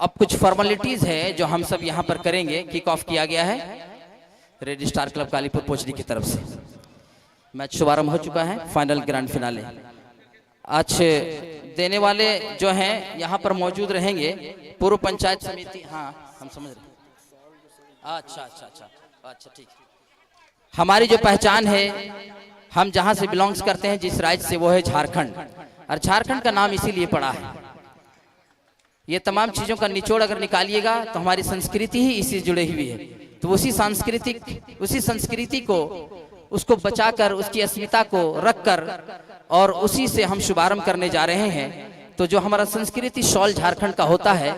अब कुछ फॉर्मेलिटीज है जो हम सब यहाँ पर करेंगे। किक ऑफ किया गया है रेड स्टार क्लब कालीपुर पोचरी की तरफ से। मैच शुभारंभ हो चुका है, फाइनल ग्रैंड फिनाले। आज देने वाले जो हैं यहाँ पर मौजूद रहेंगे पूर्व पंचायत समिति। हाँ हम समझ रहे हैं। अच्छा ठीक। हमारी जो पहचान है, हम जहाँ से बिलोंग्स करते हैं, जिस राज्य से, वो है झारखंड। और झारखंड का नाम इसीलिए पड़ा है। ये तमाम चीज़ों का निचोड़ अगर निकालिएगा तो हमारी संस्कृति ही इसी से जुड़ी हुई है। तो उसी संस्कृति को उसको बचाकर, उसकी अस्मिता को रखकर और उसी से हम शुभारंभ करने जा रहे हैं। तो जो हमारा संस्कृति शॉल झारखंड का होता है,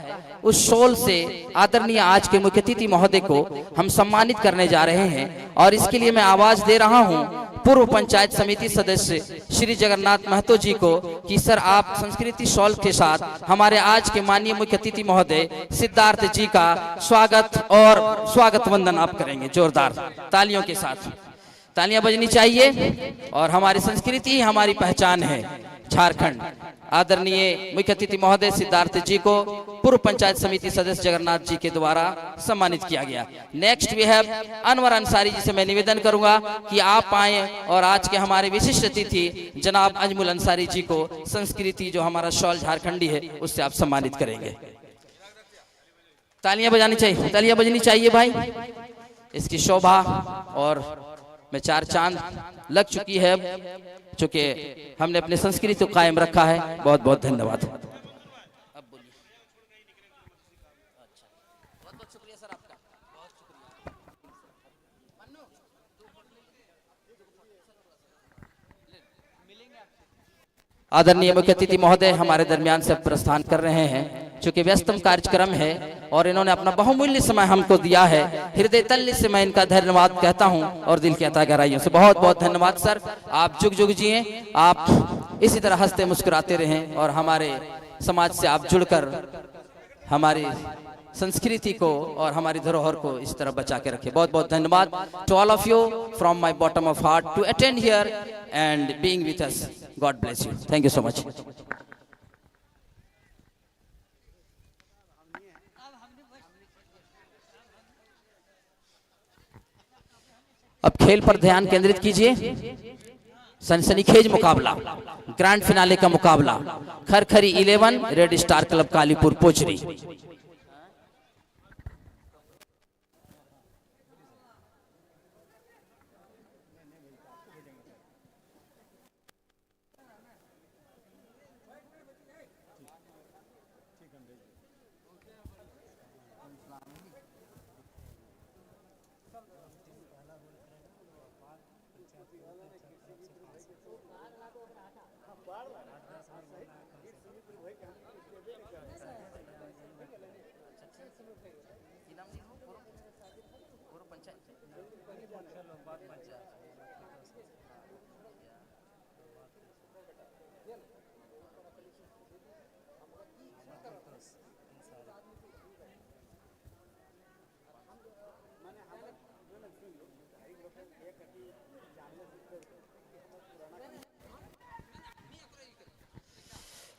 उस शॉल से आदरणीय आज के मुख्य अतिथि महोदय को हम सम्मानित करने जा रहे हैं। और इसके लिए मैं आवाज दे रहा हूं पूर्व पंचायत समिति सदस्य श्री जगन्नाथ महतो जी को कि सर आप संस्कृति शॉल के साथ हमारे आज के माननीय मुख्य अतिथि महोदय सिद्धार्थ जी का स्वागत और स्वागत वंदन आप करेंगे। जोरदार तालियों के साथ तालियां बजनी चाहिए। और हमारी संस्कृति हमारी पहचान है झारखंड। आदरणीय मुख्य अतिथि महोदय सिद्धार्थ जी को पूर्व पंचायत समिति सदस्य जगन्नाथ जी के द्वारा सम्मानित किया गया। Next we have Anwar Ansari ji से मैं निवेदन करूंगा कि आप आए और आज के हमारे विशिष्ट अतिथि जनाब अजमुल अंसारी जी को संस्कृति जो हमारा शॉल झारखंडी है उससे आप सम्मानित करेंगे। तालियां बजानी चाहिए, तालियां बजनी चाहिए भाई। इसकी शोभा और में चार चांद लग चुकी है, चूंकि हमने अपनी संस्कृति को कायम रखा है। बहुत बहुत धन्यवाद। अब बोलिए। अच्छा, बहुत बहुत शुक्रिया सर आपका, बहुत शुक्रिया। आदरणीय मुख्य अतिथि महोदय हमारे दरमियान से प्रस्थान कर रहे हैं। चूंकि व्यस्तम कार्यक्रम है और इन्होंने अपना बहुमूल्य समय हमको दिया है, हृदय तल्ली से मैं इनका धन्यवाद कहता हूं और दिल की अतः गहराइयों से बहुत बहुत धन्यवाद सर। आप जुग जुग जिए, आप इसी तरह हंसते मुस्कुराते रहें और हमारे समाज से आप जुड़कर हमारी संस्कृति को और हमारी धरोहर को इस तरह बचा के रखें। बहुत बहुत धन्यवाद to all of you from my bottom of heart to attend here and being with us. God bless you. Thank you so much. अब खेल पर ध्यान केंद्रित कीजिए। सनसनीखेज मुकाबला, ग्रैंड फिनाले का मुकाबला, Kharkhari 11 red star club Kalipur Pochari.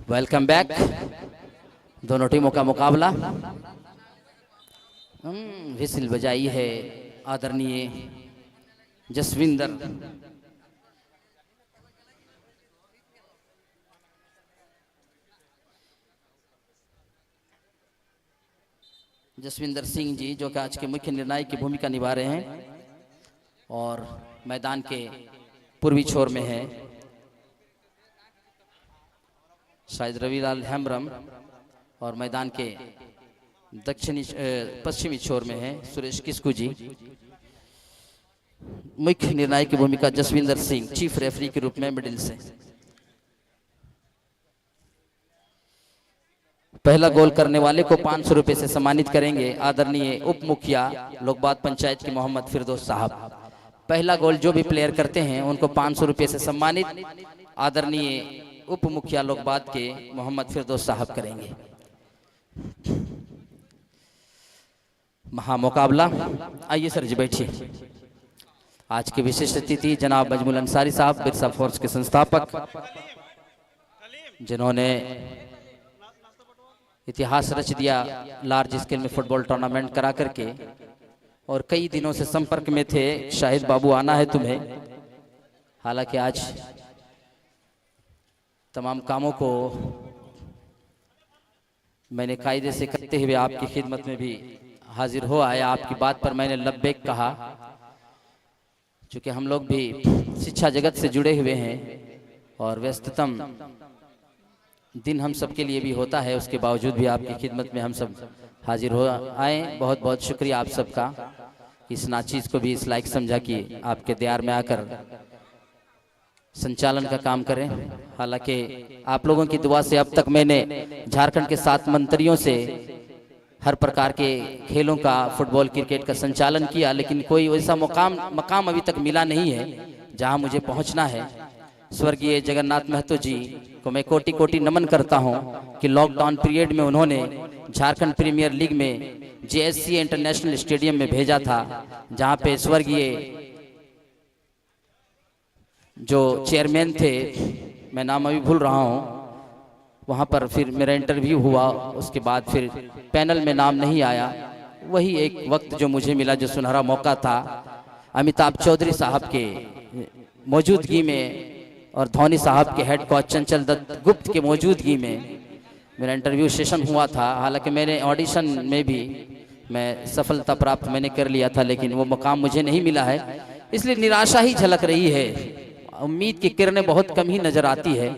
Welcome back. दोनों टीमों का मुकाबला। विसिल बजाई है आदरणीय जसविंदर। जसविंदर सिंह जी जो कि आज के मुख्य निर्णायक की भूमिका निभा रहे हैं और मैदान के पूर्वी छोर में है शायद रविलाल हेम्ब्रम और मैदान के पश्चिमी छोर में है सुरेश किस्कू जी। मुख्य निर्णायक की भूमिका जसविंदर सिंह, चीफ रेफरी के रूप में मिडिल से। पहला गोल करने वाले को 500 रुपए से सम्मानित करेंगे आदरणीय उप मुखिया लोकबात पंचायत के मोहम्मद फिरदौस साहब। पहला गोल जो भी प्लेयर करते हैं उनको 500 रुपए से सम्मानित आदरणीय उप मुखिया लोकबात के मोहम्मद फिरदौस साहब करेंगे। महामुकाबला। आइए सर जी बैठिए। आज के विशिष्ट अतिथि जनाब अजमुल अंसारी साहब, बिरसा फोर्स के संस्थापक, जिन्होंने इतिहास रच दिया लार्ज स्केल में फुटबॉल टूर्नामेंट करा करके, और कई दिनों से संपर्क में थे, शाहिद बाबू आना है तुम्हें। हालांकि आज तमाम कामों को मैंने कायदे से करते हुए आपकी खिदमत में भी हाजिर हो आया। आपकी बात पर मैंने लब्बैक कहा, चूँकि हम लोग भी शिक्षा जगत से जुड़े हुए हैं और व्यस्ततम दिन हम सब के लिए भी होता है, उसके बावजूद भी आपकी खिदमत में हम सब हाजिर हो आए। बहुत बहुत शुक्रिया आप सबका, इस नाचीज़ को भी इस लायक समझा कि आपके दयार में आकर संचालन का काम करें। हालांकि आप लोगों की दुआ से अब तक मैंने झारखंड के 7 मंत्रियों से हर प्रकार के खेलों का, फुटबॉल क्रिकेट का संचालन किया, लेकिन कोई वैसा मकाम अभी तक मिला नहीं है जहां मुझे पहुंचना है। स्वर्गीय जगन्नाथ महतो जी को मैं कोटि कोटि नमन करता हूं कि लॉकडाउन पीरियड में उन्होंने झारखंड प्रीमियर लीग में जेएससी इंटरनेशनल स्टेडियम में भेजा था, जहां पे स्वर्गीय जो चेयरमैन थे, मैं नाम अभी भूल रहा हूं, वहां पर फिर मेरा इंटरव्यू हुआ। उसके बाद फिर पैनल में नाम नहीं आया। वही एक वक्त जो मुझे मिला, जो सुनहरा मौका था, अमिताभ चौधरी साहब के मौजूदगी में और धोनी साहब के हेड कोच चंचल दत्त गुप्त के मौजूदगी में मेरा इंटरव्यू सेशन हुआ था। हालांकि मैंने ऑडिशन में भी मैं सफलता प्राप्त मैंने कर लिया था, लेकिन वो मुकाम मुझे नहीं मिला है, इसलिए निराशा ही झलक रही है। उम्मीद की किरणें बहुत कम ही नजर आती है।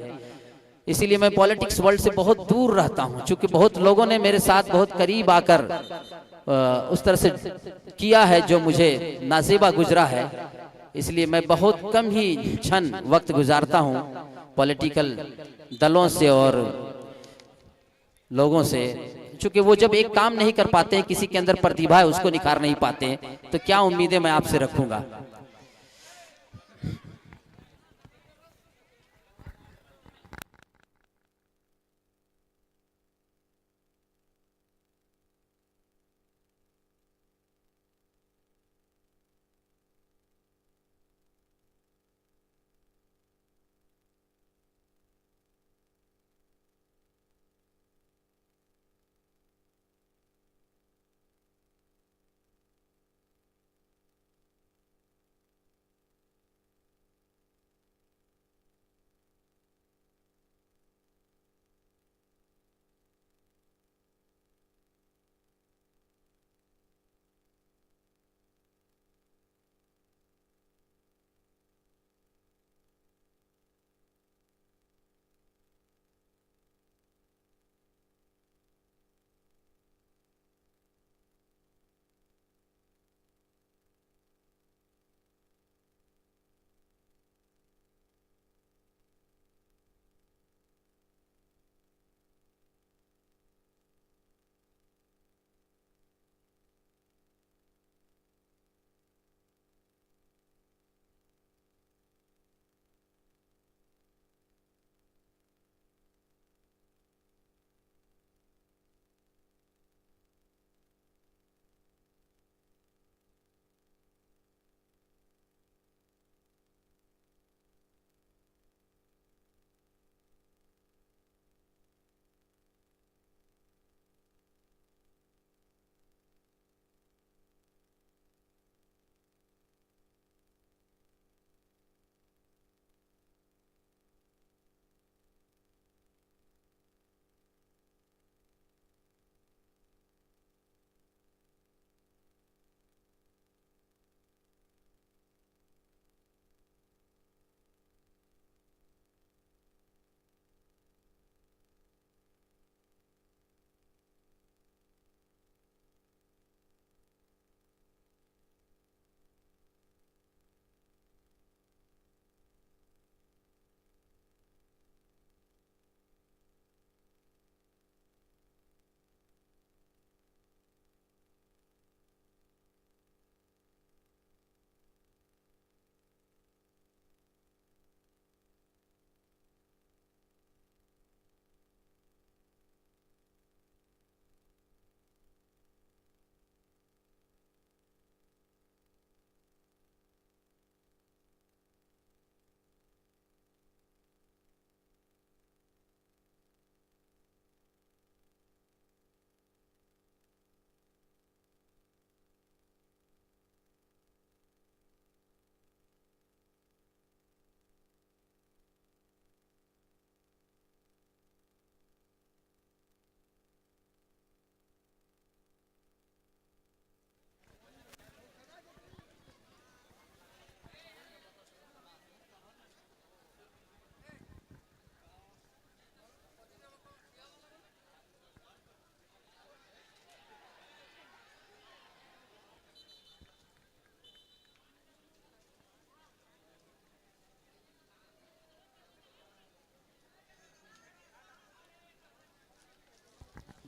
इसीलिए मैं पॉलिटिक्स वर्ल्ड से बहुत दूर रहता हूं, क्योंकि बहुत लोगों ने मेरे साथ बहुत करीब आकर उस तरह से किया है जो मुझे नाज़ेबा गुजरा है। इसलिए मैं बहुत कम ही क्षण वक्त गुजारता हूं पॉलिटिकल दलों से और लोगों से, क्योंकि वो जब एक काम नहीं कर पाते हैं, किसी के अंदर प्रतिभा है उसको निखार नहीं पाते हैं, तो क्या उम्मीदें मैं आपसे रखूंगा।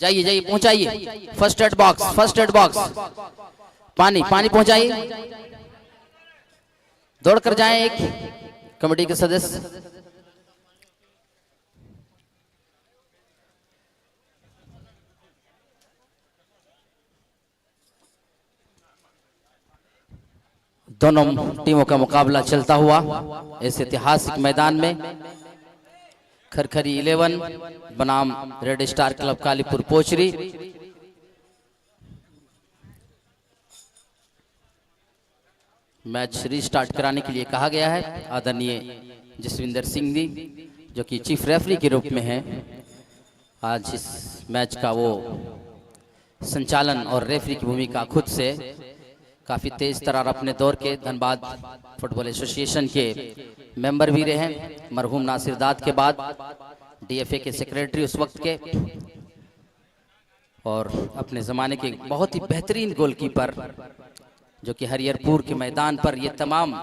जाइए जाइए, पहुंचाइए first aid box, first aid box, पानी पानी पहुंचाइए, दौड़ कर जाएं एक कमेटी के सदस्य। दोनों टीमों का मुकाबला चलता हुआ इस ऐतिहासिक मैदान में खरखरी 11 बनाम red star club Kalipur Pochari. Match restart कराने के लिए कहा गया है आदरणीय जसविंदर सिंह जी, जो कि चीफ रेफरी के रूप में हैं। आज इस मैच का वो संचालन और रेफरी की भूमिका खुद से काफ़ी तेज तरार अपने दौर के धनबाद फुटबॉल एसोसिएशन के मेंबर भी रहे हैं। मरहूम नासिर दाद के बाद डीएफए के सेक्रेटरी उस वक्त के, और अपने ज़माने के बहुत ही बेहतरीन गोलकीपर, जो कि हरिहरपुर के मैदान पर ये तमाम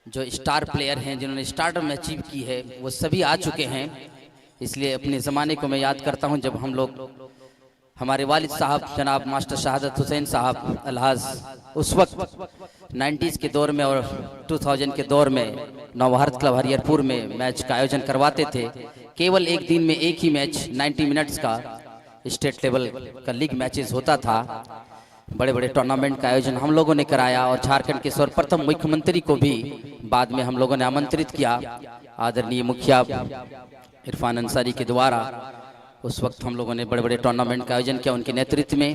जो स्टार प्लेयर हैं जिन्होंने स्टारडम अचीव की है वो सभी आ चुके हैं। इसलिए अपने ज़माने को मैं याद करता हूं जब हम लोग, हमारे वालिद साहब जनाब मास्टर शहादत हुसैन साहब अलहाज उस वक्त 90s के दौर में और 2000 के दौर में नवभारत क्लब हरिहरपुर में मैच का आयोजन करवाते थे। केवल एक दिन में एक ही मैच 90 मिनट्स का स्टेट लेवल का लीग मैचेस होता था। बड़े बड़े टूर्नामेंट का आयोजन हम लोगों ने कराया और झारखंड के सर्वप्रथम मुख्यमंत्री को भी बाद में हम लोगों ने आमंत्रित किया आदरणीय मुखिया इरफान अंसारी के द्वारा। उस वक्त हम लोगों ने बड़े बड़े टूर्नामेंट का आयोजन किया उनके नेतृत्व में,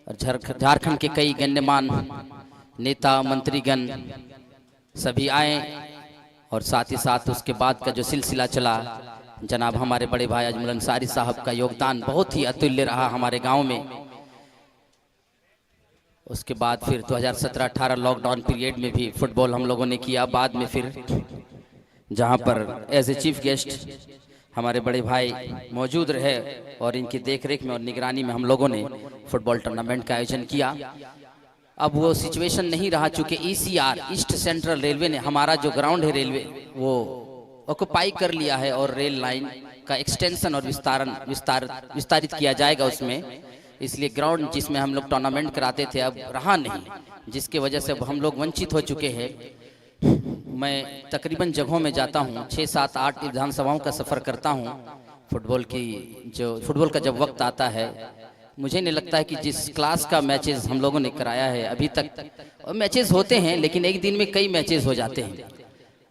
और झारखंड के कई गण्यमान नेता मंत्रीगण सभी आए, और साथ ही साथ उसके बाद का जो सिलसिला चला, जनाब हमारे बड़े भाई अजमल अंसारी साहब का योगदान बहुत ही अतुल्य रहा हमारे गांव में। उसके बाद फिर 2017-18 लॉकडाउन पीरियड में भी फुटबॉल हम लोगों ने किया। बाद में फिर जहां पर एज ए चीफ गेस्ट हमारे बड़े भाई मौजूद रहे और इनकी देखरेख में और निगरानी में हम लोगों ने फुटबॉल टूर्नामेंट का आयोजन किया। अब वो सिचुएशन नहीं रहा, चूंकि ईसीआर ईस्ट सेंट्रल रेलवे ने हमारा जो ग्राउंड है रेलवे वो ऑक्युपाई कर लिया है, और रेल लाइन का एक्सटेंशन और विस्तारित किया जाएगा उसमें। इसलिए ग्राउंड जिसमें हम लोग टूर्नामेंट कराते थे अब रहा नहीं, जिसके वजह से अब हम लोग वंचित हो चुके हैं। मैं तकरीबन जगहों में जाता हूँ, 6, 7, 8 विधानसभाओं का सफ़र करता हूँ। फुटबॉल का जब वक्त आता है, मुझे नहीं लगता है कि जिस क्लास का मैचेस हम लोगों ने कराया है अभी तक, और मैचेस होते हैं लेकिन एक दिन में कई मैचेस हो जाते हैं,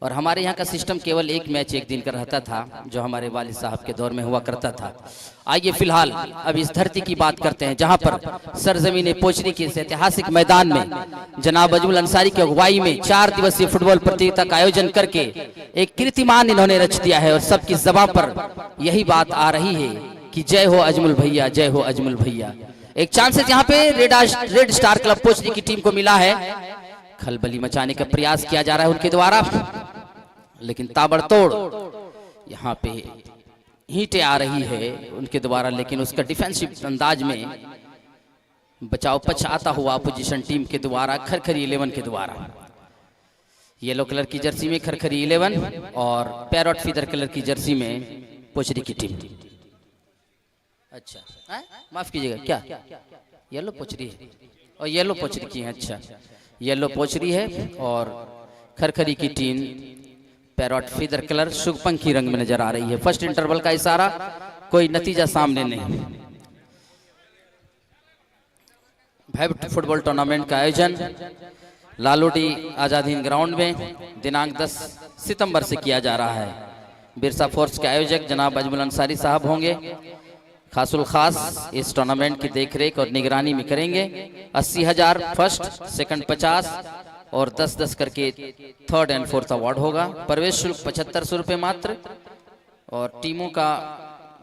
और हमारे यहाँ का सिस्टम केवल एक मैच एक दिन का रहता था जो हमारे वालिद साहब के दौर में हुआ करता था। आइए फिलहाल अब इस धरती की बात करते हैं जहां पर सरजमीन पोचरी के इस ऐतिहासिक मैदान में जनाब अजमल अंसारी की अगुवाई में 4 दिवसीय फुटबॉल प्रतियोगिता का आयोजन करके एक कीर्तिमान इन्होंने रच दिया है, और सबकी ज़बान पर यही बात आ रही है कि जय हो अजमल भैया, जय हो अजमल भैया। एक चांसेस यहाँ पे रेड स्टार क्लब पोचरी की टीम को मिला है। खलबली मचाने का प्रयास किया जा रहा है उनके द्वारा, लेकिन ताबड़तोड़ यहाँ पे हीटें आ रही है उनके द्वारा, लेकिन उसका डिफेंसिव अंदाज में बचाव पक्ष आता हुआ अपोजिशन टीम के द्वारा खरखरी 11 के द्वारा। येलो कलर की जर्सी में खरखरी 11 और पैरोट फीदर कलर की जर्सी में पोचरी की टीम। अच्छा माफ कीजिएगा, क्या येलो पोचरी है और येलो पोचरी की है? अच्छा येलो पोचरी है और खरखरी की टीम पैरोट फीदर कलर शुभपंखी रंग में नजर आ रही है। फर्स्ट इंटरवल का इशारा, कोई नतीजा सामने नहीं। फुटबॉल टूर्नामेंट का आयोजन लालूडी आजाद हिंद ग्राउंड में दिनांक 10 सितंबर से किया जा रहा है। बिरसा फोर्स के आयोजक जनाब अजमल अंसारी साहब होंगे। खासुल खास इस टूर्नामेंट की देखरेख और निगरानी में करेंगे। 80,000 फर्स्ट, सेकंड 50 और 10-10 करके थर्ड एंड फोर्थ अवार्ड होगा। प्रवेश शुल्क 7500 रुपये मात्र, और टीमों का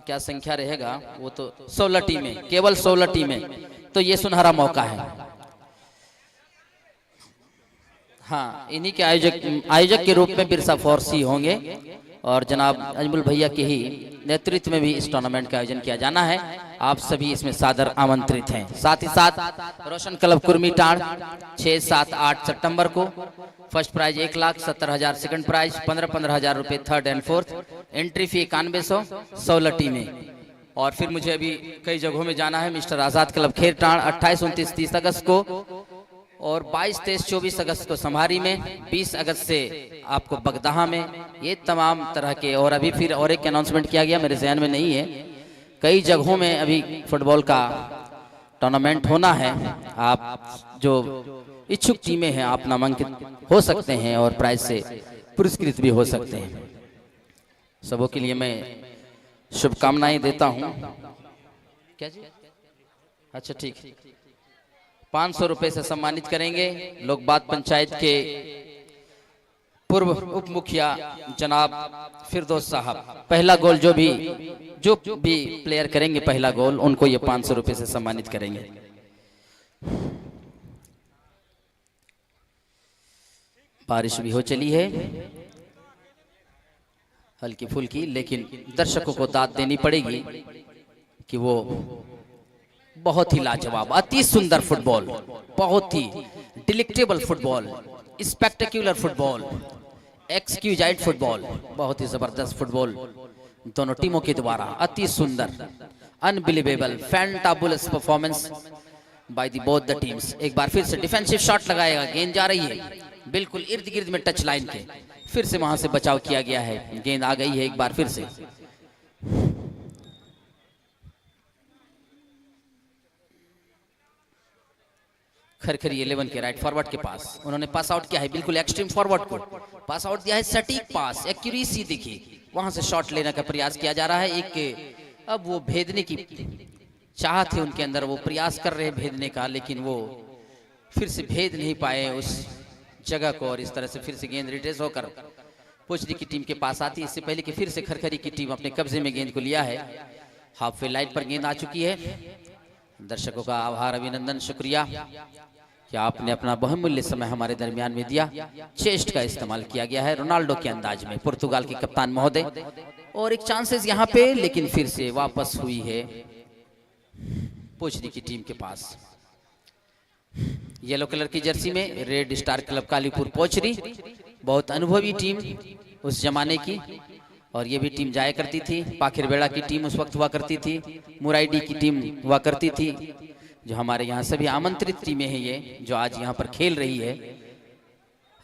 क्या संख्या रहेगा वो तो 16 टीमें, केवल 16 टीमें, तो ये सुनहरा मौका है। हाँ, इन्हीं के आयोजक के रूप में बिरसा फोर्स ही होंगे, और जनाब अजमल भैया के ही नेतृत्व में भी इस टूर्नामेंट का आयोजन किया जाना है। आप सभी इसमें सादर आमंत्रित हैं। साथ ही साथ रोशन क्लब कुर्मीटाड़ 6, 7, 8 सितंबर को फर्स्ट प्राइज 1,70,000, सेकंड प्राइज 15,000 रुपये, third and fourth. Entry fee 9100, 16 टीमें। और फिर मुझे अभी कई जगहों में जाना है। मिस्टर आज़ाद क्लब खेरटाण 28, 29, 30 अगस्त को, और 22, 23, 24 अगस्त को संभारी में, 20 अगस्त से आपको बगदाहा में। ये तमाम तरह के, और अभी फिर और एक अनाउंसमेंट किया गया, मेरे जहन में नहीं है। कई जगहों में अभी फुटबॉल का टूर्नामेंट होना है। आप जो इच्छुक टीमें हैं, आप नामांकित हो सकते हैं और प्राइज से पुरस्कृत भी हो सकते हैं। सबों के लिए मैं शुभकामनाएं देता हूं। क्या जी? अच्छा ठीक। 500 रुपए से सम्मानित करेंगे लोक बात पंचायत के पूर्व उप मुखिया जनाब फिरदौस साहब। पहला गोल जो भी प्लेयर करेंगे पहला गोल, उनको ये 500 रुपए से सम्मानित करेंगे। बारिश भी हो चली है हल्की फुल्की, लेकिन दर्शकों को दाद देनी पड़ेगी कि वो बहुत ही लाजवाब, अति सुंदर फुटबॉल, बहुत ही delectable football, spectacular football, exquisite football, बहुत ही जबरदस्त फुटबॉल दोनों टीमों के द्वारा, अति सुंदर, unbelievable, fantabulous performance by the both the teams. एक बार फिर से डिफेंसिव शॉट लगाएगा, गेंद जा रही है बिल्कुल इर्द गिर्द में टच लाइन के, फिर से वहां से बचाव किया गया है, गेंद आ गई है एक बार फिर से। खरखरी 11 के राइट फॉरवर्ड के पास उन्होंने पास आउट किया है, बिल्कुल एक्सट्रीम फॉरवर्ड को पास आउट दिया है, सटीक पास, एक्यूरेसी देखिए, वहां से शॉट लेने का प्रयास किया जा रहा है। एक अब वो भेदने की चाहत है उनके अंदर, वो प्रयास कर रहे हैं भेदने का, लेकिन वो फिर से भेद नहीं पाए उस जगह को, और इस तरह से फिर से गेंद रिट्रेस होकर पोचरी की टीम के पास आती है। इससे पहले कि फिर से खरखरी की टीम अपने कब्जे में गेंद को लिया है। हाफ वे लाइन पर गेंद आ चुकी है। दर्शकों का आभार, अभिनंदन, शुक्रिया कि आपने अपना बहुमूल्य समय हमारे दरमियान में दिया। चेस्ट का इस्तेमाल किया गया है रोनाल्डो के अंदाज में, पुर्तगाल के कप्तान महोदय, और एक चांसेस यहाँ पे, लेकिन फिर से वापस हुई है पोचरी की टीम के पास। येलो कलर की जर्सी में रेड स्टार क्लब कालीपुर पोचरी, बहुत अनुभवी टीम उस जमाने की, और ये भी टीम जाया करती थी। पाखिरबेड़ा की टीम उस वक्त हुआ करती थी, मुराइडी की टीम हुआ करती थी, जो हमारे यहाँ सभी आमंत्रित टीमें हैं ये जो आज यहाँ पर खेल रही है।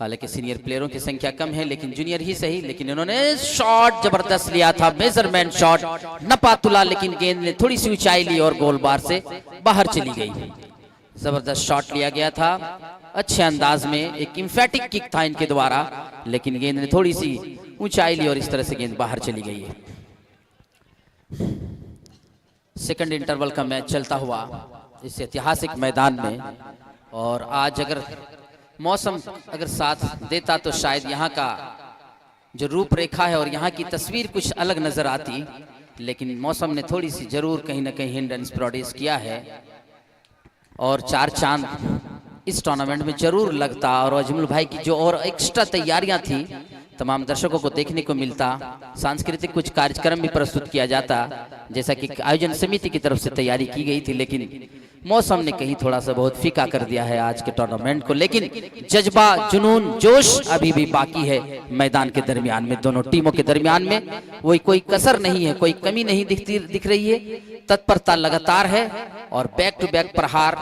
हालांकि सीनियर प्लेयरों की संख्या कम है, लेकिन जूनियर ही सही, लेकिन इन्होंने शॉट जबरदस्त लिया था, मेजरमेंट शॉट, नपा तुला, लेकिन गेंद ने थोड़ी सी ऊंचाई ली और गोल बार से बाहर चली गई। जबरदस्त शॉट लिया गया था अच्छे अंदाज में, एक इंफेटिक किक था इनके द्वारा, लेकिन गेंद ने थोड़ी सी ऊंचाई ली और इस तरह से गेंद बाहर चली गई है। सेकंड इंटरवल का मैच चलता हुआ इस ऐतिहासिक मैदान में, और आज अगर मौसम अगर साथ देता तो शायद यहाँ का जो रूपरेखा है और यहाँ की तस्वीर कुछ अलग नजर आती, लेकिन मौसम ने थोड़ी सी जरूर कहीं ना कहीं हिंड्रेंस प्रोड्यूस किया है, और चार चांद इस टूर्नामेंट में जरूर लगता, और अजमल भाई की जो और एक्स्ट्रा तैयारियां थी तमाम दर्शकों को देखने को मिलता। सांस्कृतिक कुछ कार्यक्रम भी प्रस्तुत किया जाता, जैसा कि आयोजन समिति की तरफ से तैयारी की गई थी, लेकिन मौसम ने कहीं थोड़ा सा बहुत फीका कर दिया है आज के टूर्नामेंट को। लेकिन जज्बा, जुनून, जोश अभी भी बाकी है मैदान के दरमियान में, दोनों टीमों के दरमियान में वही कोई कसर नहीं है, कोई कमी नहीं दिख रही है, तत्परता लगातार है, और बैक टू बैक प्रहार,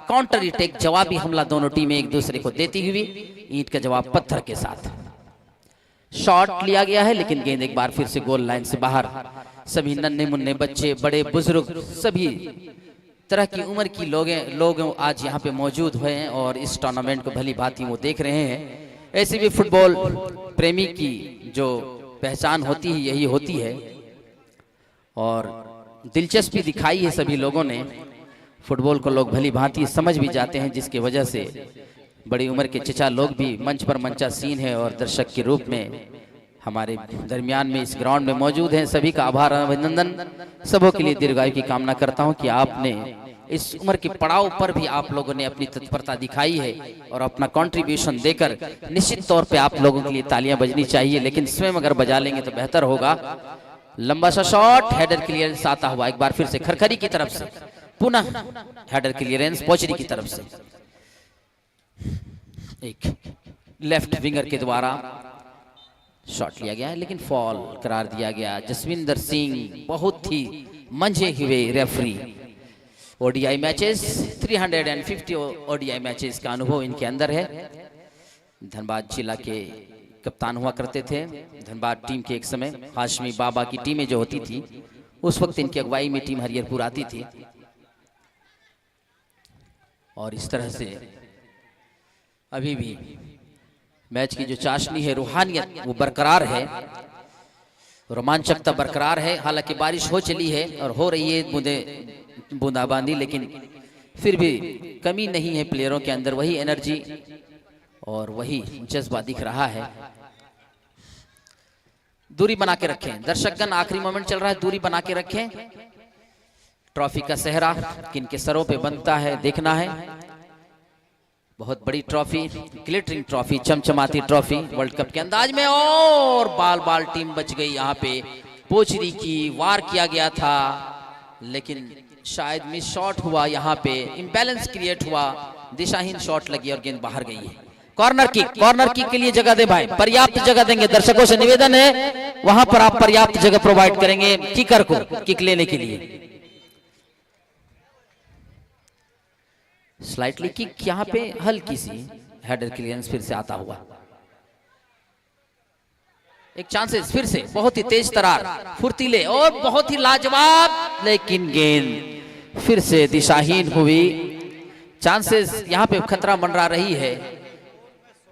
काउंटर अटैक, जवाबी हमला दोनों टीमें एक दूसरे को देती हुई, ईंट का जवाब पत्थर के साथ। शॉट लिया गया है, लेकिन गेंद एक बार फिर से गोल लाइन से बाहर। सभी नन्हे मुन्ने बच्चे, बड़े बुजुर्ग, सभी तरह की उम्र की लोग आज यहाँ पे मौजूद हुए हैं और इस टूर्नामेंट को भली भांति वो देख रहे हैं। ऐसे भी फुटबॉल प्रेमी की जो पहचान होती है यही होती है, और दिलचस्पी दिखाई है सभी लोगों ने। फुटबॉल को लोग भली भांति समझ भी जाते हैं, जिसकी वजह से बड़ी उम्र के चचा लोग भी मंच पर मंचा सीन है और दर्शक के रूप में हमारे दरमियान में इस ग्राउंड में मौजूद हैं। सभी का आभार, अभिनंदन, सबों के लिए दीर्घायु की कामना करता हूं कि आपने इस उम्र के पड़ाव पर भी आप लोगों ने अपनी तत्परता दिखाई है और अपना कंट्रीब्यूशन देकर निश्चित तौर पे आप लोगों के लिए तालियां बजनी चाहिए, लेकिन स्वयं अगर बजा लेंगे तो बेहतर होगा। लंबा सा शॉट, हेडर क्लियरेंस आता हुआ एक बार फिर से खरखरी की तरफ से, पुनः हेडर क्लियरेंस पोचरी की तरफ से, एक लेफ्ट विंगर के द्वारा शॉट लिया गया है, लेकिन फॉल करार दिया गया। जसविंदर सिंह बहुत ही मंझे हुए referee. ODI matches 350 ODI matches का अनुभव इनके अंदर है। धनबाद जिला के कप्तान हुआ करते थे। धनबाद टीम के एक समय हाशमी बाबा की टीमें जो होती थी उस वक्त इनकी अगुवाई में टीम हरिहरपुर आती थी। और इस तरह से अभी भी मैच की जो चाशनी है, रूहानियत वो बरकरार है, रोमांचकता बरकरार है। हालांकि बारिश हो चली है और हो रही है बूंदाबांदी, लेकिन फिर भी कमी नहीं है प्लेयरों के अंदर, वही एनर्जी और वही जज्बा दिख रहा है। दूरी बना के रखें दर्शकगण, आखिरी मोमेंट चल रहा है, दूरी बना के रखें। ट्रॉफी का सेहरा किनके सरों पे बनता है देखना है। बहुत बड़ी ट्रॉफी, ग्लिटरिंग ट्रॉफी, चमचमाती ट्रॉफी वर्ल्ड कप के अंदाज में। और बाल बाल टीम बच गई यहाँ पे। पोचरी की वार किया गया था लेकिन शायद मिस शॉट हुआ, यहाँ पे इम्बैलेंस क्रिएट हुआ, दिशाहीन शॉट लगी और गेंद बाहर गई है। कॉर्नर किक के लिए जगह दे भाई, पर्याप्त जगह देंगे। दर्शकों से निवेदन है वहां पर आप पर्याप्त जगह प्रोवाइड करेंगे किकर को किक लेने के लिए। स्लाइटली किक, यहाँ पे हल्की सी हेडर क्लियरेंस फिर से आता हुआ। एक चांसेस फिर से, बहुत ही तेज तरार, फुर्तीले और बहुत ही लाजवाब, लेकिन गेंद फिर से दिशाहीन हुई। चांसेस यहाँ पे खतरा मंडरा रही है।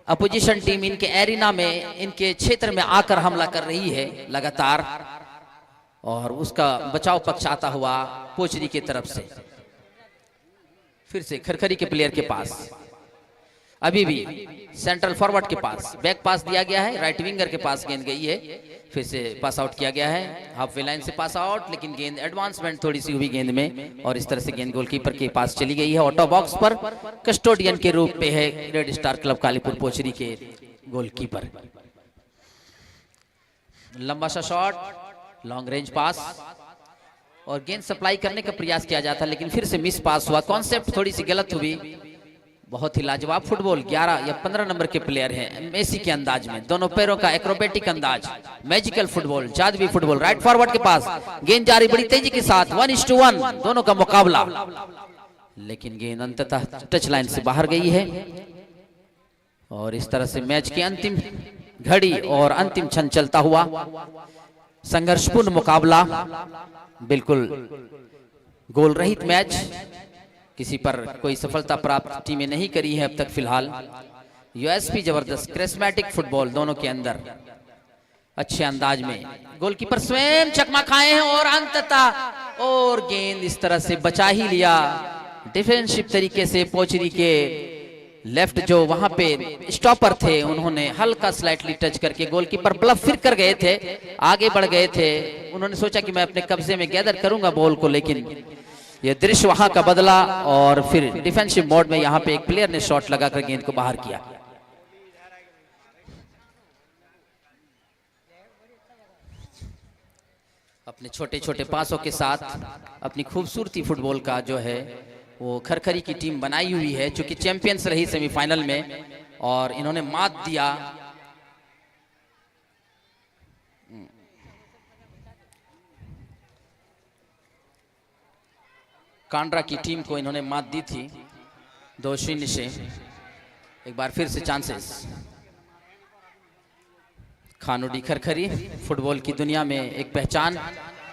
अपोजिशन टीम इनके एरिना में, इनके क्षेत्र में आकर हमला कर रही है लगातार, और उसका बचाव पक्ष आता हुआ पोचरी की तरफ से। फिर से खरखरी के प्लेयर के पास, अभी भी सेंट्रल फॉरवर्ड के पास बैक पास दिया गया है, राइट विंगर के पास गेंद गई है, फिर से पास आउट किया गया है, हाफ वे लाइन से पास आउट, लेकिन गेंद एडवांसमेंट थोड़ी सी हुई गेंद में और इस तरह से गेंद गोलकीपर के पास चली गई है। ऑटो बॉक्स पर कस्टोडियन के रूप में है रेड स्टार क्लब कालीपुर पोचरी के गोलकीपर। लंबा सा शॉट, लॉन्ग रेंज पास और गेंद सप्लाई करने का प्रयास किया जाता लेकिन फिर से मिस पास हुआ। कॉन्सेप्ट थोड़ी सी गलत हुई। बहुत ही लाजवाब फुटबॉल, 11 या 15 नंबर के प्लेयर हैं मेसी के अंदाज में, दोनों पैरों का एक्रोबेटिक अंदाज, मैजिकल फुटबॉल, जादुई फुटबॉल। राइट फॉरवर्ड के पास गेंद जारी बड़ी तेजी के साथ, 1:1 दोनों का मुकाबला, लेकिन गेंद अंततः टच लाइन से बाहर गई है। और इस तरह से मैच की अंतिम घड़ी और अंतिम क्षण चलता हुआ संघर्षपूर्ण मुकाबला, बिल्कुल गोल रहित मैच, किसी पर कोई सफलता प्राप्त टीमें नहीं करी है अब तक फिलहाल। यूएसपी जबरदस्त, क्रिस्मेटिक फुटबॉल दोनों के अंदर अच्छे अंदाज में। गोलकीपर स्वयं चकमा खाए हैं और अंततः और गेंद इस तरह से बचा ही लिया डिफेंसिव तरीके से। पोचरी के लेफ्ट जो वहां पे स्टॉपर थे उन्होंने हल्का स्लाइटली टच करके, गोलकीपर ब्लफ फिर कर गए थे, आगे बढ़ गए थे, उन्होंने सोचा कि मैं अपने कब्जे में गैदर करूंगा बॉल को, लेकिन यह दृश्य वहां का बदला और फिर डिफेंसिव मोड में यहां पे एक प्लेयर ने शॉट लगाकर गेंद को बाहर किया। अपने छोटे छोटे पासों के साथ अपनी खूबसूरती फुटबॉल का जो है वो खरखरी की टीम बनाई हुई है, चूंकि चैंपियंस रही सेमीफाइनल में और इन्होंने मात दिया कांड्रा की टीम को, इन्होंने मात दी थी 2-0 से। एक बार फिर से चांसेस, खानुडी खरखरी फुटबॉल की दुनिया में एक पहचान,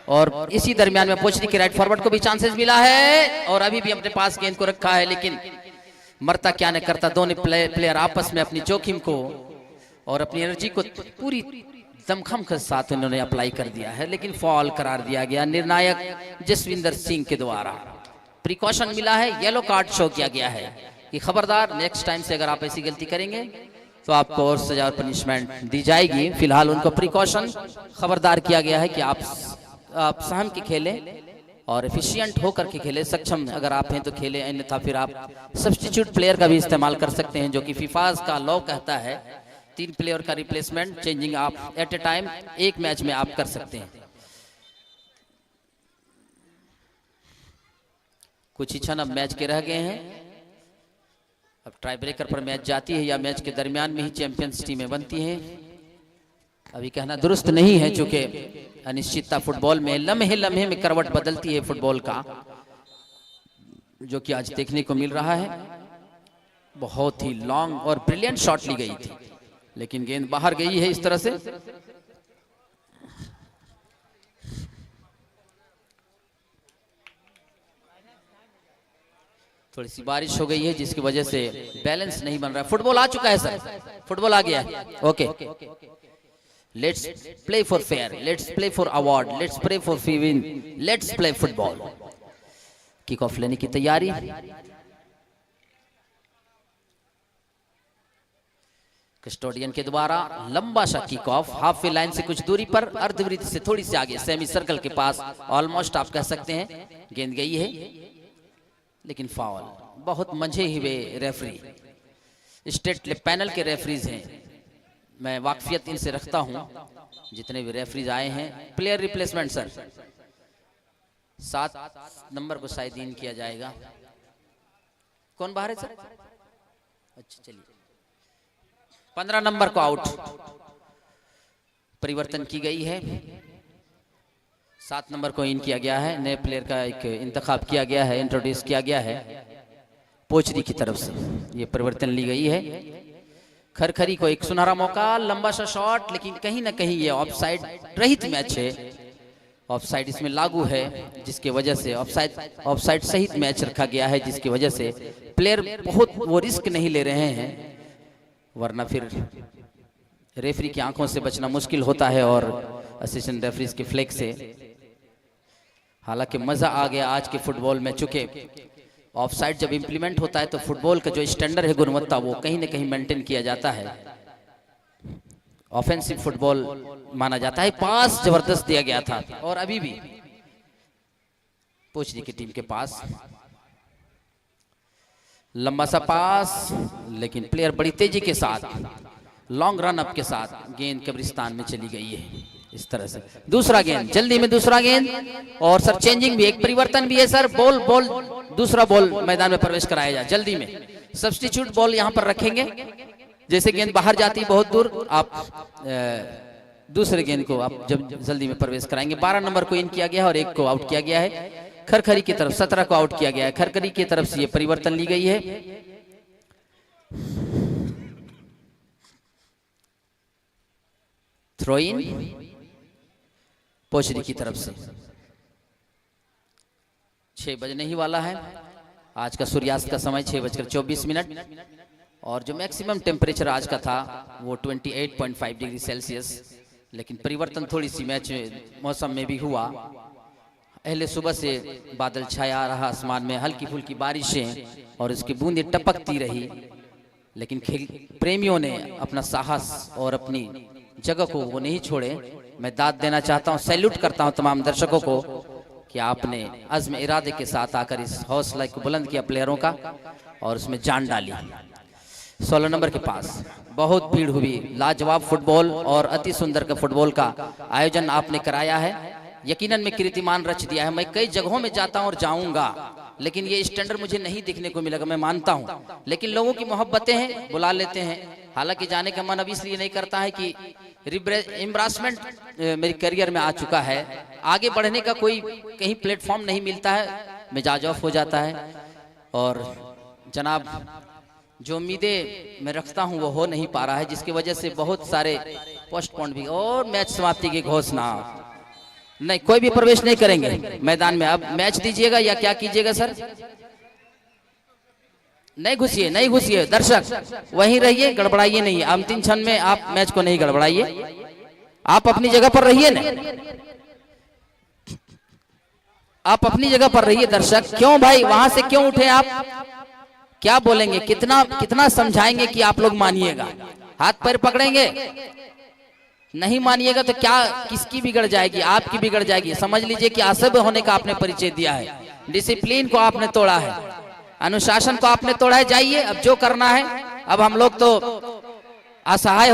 और इसी दरमियान में पोचरी के राइट फॉरवर्ड को भी चांसेस मिला है और अभी भी अपने पास गेंद को रखा है, लेकिन मरता क्या नहीं करता। दोनों प्लेयर आपस में अपनी जोखिम को और अपनी एनर्जी को पूरी दमखम के साथ उन्होंने अप्लाई कर दिया है, लेकिन फॉल करार दिया गया निर्णायक जसविंदर सिंह के द्वारा। प्रिकॉशन मिला है, येलो कार्ड शो किया गया है कि खबरदार नेक्स्ट टाइम से अगर आप ऐसी गलती करेंगे तो आपको और सजा और पनिशमेंट दी जाएगी। फिलहाल उनको प्रिकॉशन खबरदार किया गया है कि आप सहम के खेलें और एफिशिएंट होकर के खेले, सक्षम अगर आप हैं तो खेले, अन्यथा फिर आप सब्स्टिट्यूट प्लेयर का भी इस्तेमाल कर सकते हैं, जो कि फीफाज का लॉ कहता है 3 प्लेयर का रिप्लेसमेंट चेंजिंग आप एट ए टाइम एक मैच में आप कर सकते हैं। कुछ ही क्षण अब मैच के रह गए हैं। अब ट्राई ब्रेकर पर मैच जाती है या मैच के दरमियान में ही चैंपियंस टीमें बनती हैं। अभी कहना दुरुस्त नहीं है, चूंकि अनिश्चितता फुटबॉल में लम्हे लम्हे में करवट बदलती है फुटबॉल का, जो कि आज देखने को मिल रहा है। बहुत ही लॉन्ग और ब्रिलियंट शॉट ली गई थी, लेकिन गेंद बाहर गई है इस तरह से। थोड़ी सी बारिश हो गई है जिसकी वजह से बैलेंस नहीं बन रहा है। फुटबॉल आ चुका है सर, फुटबॉल आ गया है। Okay, let's play for fair, let's play for award, let's play for win, let's play football. Kick off लेने की तैयारी। कस्टोडियन के द्वारा लंबा सा kick off, half way line से कुछ दूरी पर, अर्धवृत्त से थोड़ी सी आगे, सेमी सर्कल के पास, ऑलमोस्ट आप कह सकते हैं। गेंद गई है लेकिन फाउल। बहुत मंझे हुए रेफरी स्टेट पैनल के रेफरीज हैं, मैं वाकफियत इनसे रखता हूं, जितने भी रेफरीज आए हैं। प्लेयर रिप्लेसमेंट सर, 7 नंबर को शायद इन किया जाएगा। कौन बाहर है सर? अच्छा चलिए, 15 नंबर को आउट, परिवर्तन की गई है। 7 नंबर को इन किया गया है, नए प्लेयर का एक इंतखाब किया गया है, इंट्रोड्यूस किया गया है पोचरी की तरफ से। ये परिवर्तन ली गई है। खरखरी को एक सुनहरा मौका, लंबा सा शॉट, लेकिन कहीं ना कहीं ये ऑफसाइड रहित मैच है। ऑफसाइड इसमें लागू है, जिसकी वजह से ऑफसाइड सहित मैच रखा गया है, जिसकी वजह से प्लेयर बहुत वो रिस्क नहीं ले रहे हैं, वरना फिर रेफरी की आंखों से बचना मुश्किल होता है और असिस्टेंट रेफरीज के फ्लैग से। हालांकि मजा आ गया आज के फुटबॉल में, चूंकि ऑफसाइड जब इंप्लीमेंट होता है तो फुटबॉल का जो स्टैंडर्ड है, गुणवत्ता, वो कहीं ना कहीं मेंटेन किया जाता है। ऑफेंसिव फुटबॉल माना जाता है। पास जबरदस्त दिया गया था, और अभी भी पोचरी की टीम के पास लंबा सा पास, लेकिन प्लेयर बड़ी तेजी के साथ लॉन्ग रन अप के साथ गेंद कब्रिस्तान में चली गई है। इस तरह से दूसरा गेंद, जल्दी में दूसरा गेंद, और सर चेंजिंग भी, एक परिवर्तन भी है सर। बॉल दूसरा बॉल मैदान में प्रवेश कराया जाए जल्दी में। सब्स्टिट्यूट बॉल यहां पर रखेंगे, जैसे गेंद बाहर जाती है बहुत दूर, आप दूसरे गेंद को आप जब जल्दी में प्रवेश कराएंगे। 12 नंबर को इन किया गया है और एक को आउट किया गया है। खरखरी की तरफ 17 को आउट किया गया है। खरखरी की तरफ से ये परिवर्तन ली गई है। थ्रो इन पोचरी की तरफ से। 6 बजने ही वाला है। आज का सूर्यास्त का समय 6:24, और जो मैक्सिमम टेम्परेचर आज का था वो 28.5 डिग्री सेल्सियस, लेकिन परिवर्तन थोड़ी सी मैच मौसम में भी हुआ। पहले सुबह से बादल छाया रहा आसमान में, हल्की फुल्की बारिशें और उसकी बूंदें टपकती रही, लेकिन खेल प्रेमियों ने अपना साहस और अपनी जगह को वो नहीं छोड़े। मैं दाद देना चाहता हूं, सैल्यूट करता हूं तमाम दर्शकों को कि आपने अज़्म इरादे के साथ आकर इस हौसला को बुलंद किया प्लेयरों का, और उसमें जान डाली। 16 नंबर के पास बहुत भीड़ हुई। लाजवाब फुटबॉल और अति सुंदर का फुटबॉल का आयोजन आपने कराया है, यकीनन में कीर्तिमान रच दिया है। मैं कई जगहों में जाता हूं और जाऊंगा, लेकिन ये स्टैंडर्ड मुझे नहीं दिखने को मिलेगा, मैं मानता हूं, लेकिन लोगों की मोहब्बतें हैं, बुला लेते हैं। हालांकि जाने का मन अब इसलिए नहीं करता है कि एम्ब्रासमेंट मेरी करियर में आ चुका है, आगे बढ़ने का कोई कहीं प्लेटफॉर्म नहीं मिलता है, मिजाज ऑफ हो जाता है। और जनाब, जो उम्मीदें मैं रखता हूं वो हो नहीं पा रहा है, जिसकी वजह से बहुत सारे पोस्टपोन भी। और मैच समाप्ति की घोषणा, नहीं, कोई भी प्रवेश नहीं करेंगे मैदान में। अब मैच दीजिएगा या क्या कीजिएगा सर? नहीं घुसिए, नहीं घुसिए, दर्शक वहीं रहिए, गड़बड़ाइए नहीं। अंतिम क्षण में आप मैच को नहीं गड़बड़ाइए, आप अपनी जगह पर रहिए ना, आप अपनी जगह पर रहिए। दर्शक क्यों भाई वहां से क्यों उठे आप? क्या बोलेंगे? कितना समझाएंगे कि आप लोग मानिएगा? हाथ पैर पकड़ेंगे, नहीं मानिएगा तो क्या, किसकी बिगड़ जाएगी? आपकी बिगड़ जाएगी। समझ लीजिए कि असभ्य होने का आपने परिचय दिया है, डिसिप्लिन को आपने तोड़ा है, अनुशासन को आपने तोड़ा है। जाइए, अब जो करना है, अब हम लोग तो असहाय